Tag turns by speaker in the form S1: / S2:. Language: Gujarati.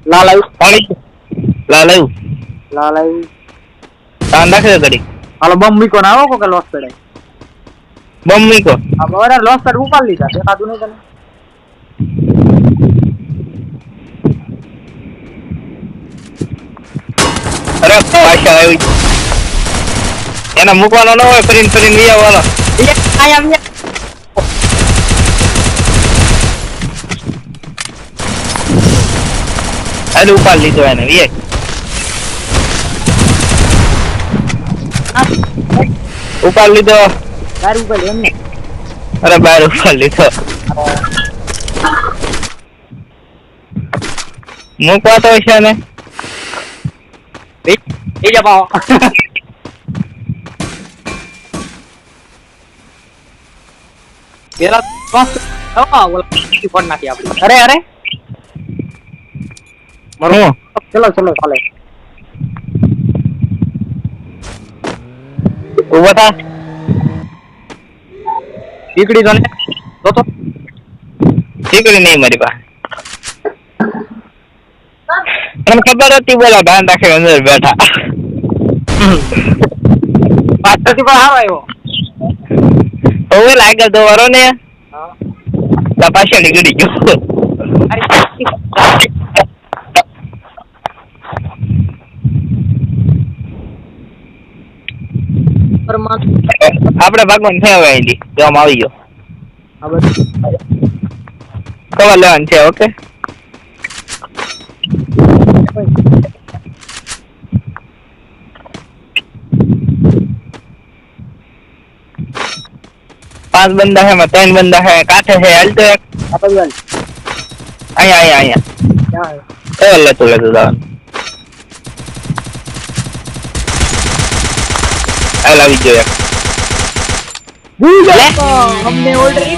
S1: લાલ આવ્યું
S2: પાણી લાલ આવ્યું
S1: લાલ આવ્યું
S2: તાન નાખે ઘડી
S1: હાલો બમ મીકો ના આવો કે લોસ પડાય
S2: બમ મીકો
S1: આ બરાબર લોસ પડ ઉપાડ લીધા દેખાતું નહીં તને
S2: અરે પાછા આવી એને મૂકવાનો ન હોય ફરીને ફરીને લઈ આવવાનો
S1: આયા
S2: હાલ ઉપાડ લીધો એને વીએ ઉપાડ લીધો
S1: બાર ઉપાડ એમને
S2: અરે બાર ઉપાડ લીધો મૂકવા તો છે ને
S1: એ જા પાઓ પેલા પાસ ઓલા ફોન નાખી આપડી અરે અરે
S2: હું
S1: ચલો ચલો ચાલે
S2: ઉભો થા
S1: દીકડી તો ને તો
S2: દીકરી નહીં મારી પાસે મને ખબર હતી બોલા ભાન રાખે અંદર બેઠા
S1: પાછળથી પણ હારો આવ્યો
S2: હવે લાગે તો વારો ને
S1: હા
S2: પાછળ નીકળી ગયો આપડે ભગવાન છે હવે અહીંથી જવામાં આવી ગયો કવર લેવાનું છે ઓકે पांच बंदा है मैं 3 बंदा है काठे है हाल तो एक आया आया आया क्या ले तो दान आई लव यू एक
S1: हमने ऑलरेडी